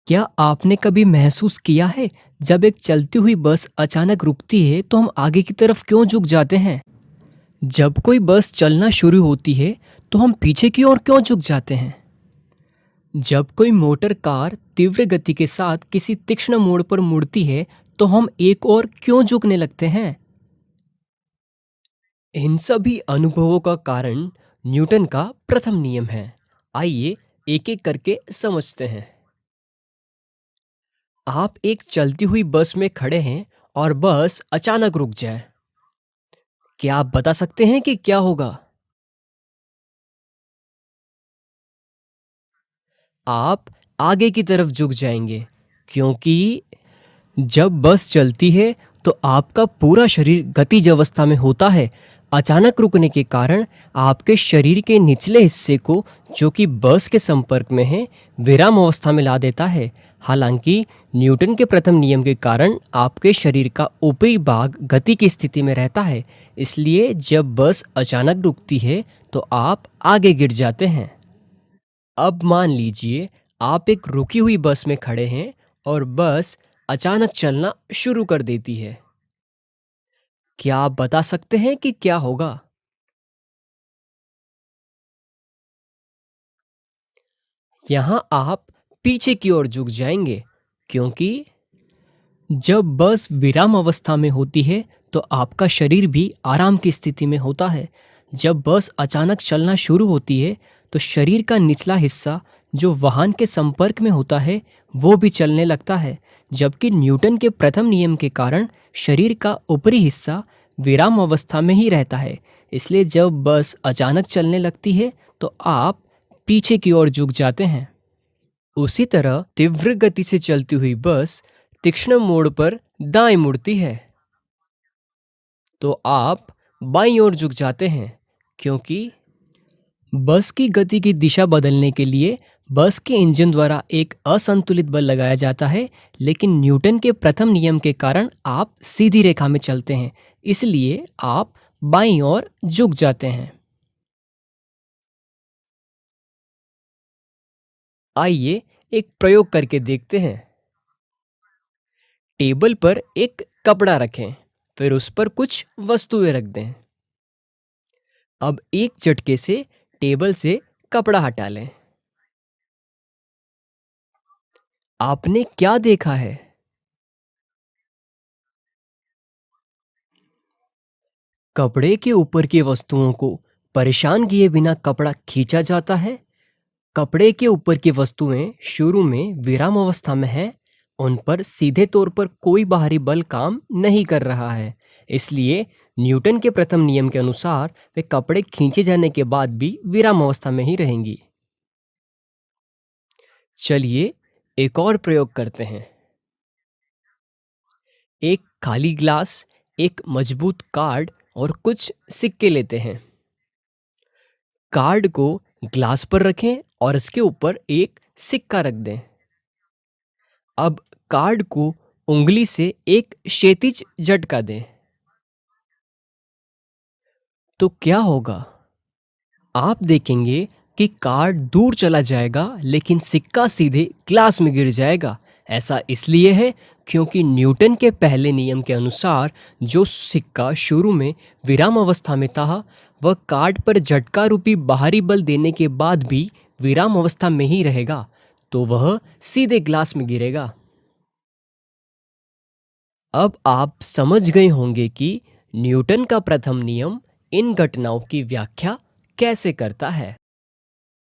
क्या आपने कभी महसूस किया है जब एक चलती हुई बस अचानक रुकती है तो हम आगे की तरफ क्यों झुक जाते हैं? जब कोई बस चलना शुरू होती है तो हम पीछे की ओर क्यों झुक जाते हैं? जब कोई मोटर कार तीव्र गति के साथ किसी तीक्ष्ण मोड़ पर मुड़ती है तो हम एक और क्यों झुकने लगते हैं? इन सभी अनुभवों का कारण न्यूटन का प्रथम नियम है। आइए एक एक करके समझते हैं। आप एक चलती हुई बस में खड़े हैं और बस अचानक रुक जाए। क्या आप बता सकते हैं कि क्या होगा? आप आगे की तरफ झुक जाएंगे क्योंकि जब बस चलती है तो आपका पूरा शरीर गतिज अवस्था में होता है। अचानक रुकने के कारण आपके शरीर के निचले हिस्से को, जो कि बस के संपर्क में है, विराम अवस्था में ला देता है। हालांकि न्यूटन के प्रथम नियम के कारण आपके शरीर का ऊपरी भाग गति की स्थिति में रहता है। इसलिए जब बस अचानक रुकती है तो आप आगे गिर जाते हैं। अब मान लीजिए आप एक रुकी हुई बस में खड़े हैं और बस अचानक चलना शुरू कर देती है। क्या आप बता सकते हैं कि क्या होगा? यहाँ आप पीछे की ओर झुक जाएंगे क्योंकि जब बस विराम अवस्था में होती है तो आपका शरीर भी आराम की स्थिति में होता है। जब बस अचानक चलना शुरू होती है तो शरीर का निचला हिस्सा, जो वाहन के संपर्क में होता है, वो भी चलने लगता है। जबकि न्यूटन के प्रथम नियम के कारण शरीर का ऊपरी हिस्सा विराम अवस्था में ही रहता है। इसलिए जब बस अचानक चलने लगती है तो आप पीछे की ओर झुक जाते हैं। उसी तरह तीव्र गति से चलती हुई बस तीक्ष्ण मोड़ पर दाएं मुड़ती है तो आप बाईं ओर झुक जाते हैं क्योंकि बस की गति की दिशा बदलने के लिए बस के इंजन द्वारा एक असंतुलित बल लगाया जाता है। लेकिन न्यूटन के प्रथम नियम के कारण आप सीधी रेखा में चलते हैं, इसलिए आप बाईं ओर झुक जाते हैं। आइए एक प्रयोग करके देखते हैं। टेबल पर एक कपड़ा रखें, फिर उस पर कुछ वस्तुएं रख दें। अब एक झटके से टेबल से कपड़ा हटा लें। आपने क्या देखा है? कपड़े के ऊपर की वस्तुओं को परेशान किए बिना कपड़ा खींचा जाता है। कपड़े के ऊपर की वस्तुएं शुरू में विराम अवस्था में हैं, उन पर सीधे तौर पर कोई बाहरी बल काम नहीं कर रहा है। इसलिए न्यूटन के प्रथम नियम के अनुसार वे कपड़े खींचे जाने के बाद भी विराम अवस्था में ही रहेंगी। चलिए एक और प्रयोग करते हैं। एक खाली ग्लास, एक मजबूत कार्ड और कुछ सिक्के लेते हैं। कार्ड को ग्लास पर रखें और इसके ऊपर एक सिक्का रख दें। अब कार्ड को उंगली से एक क्षैतिज झटका दें। तो क्या होगा? आप देखेंगे कि कार्ड दूर चला जाएगा लेकिन सिक्का सीधे ग्लास में गिर जाएगा। ऐसा इसलिए है क्योंकि न्यूटन के पहले नियम के अनुसार जो सिक्का शुरू में विराम अवस्था में था, वह कार्ड पर झटका रूपी बाहरी बल देने के बाद भी विराम अवस्था में ही रहेगा, तो वह सीधे ग्लास में गिरेगा। अब आप समझ गए होंगे कि न्यूटन का प्रथम नियम इन घटनाओं की व्याख्या कैसे करता है।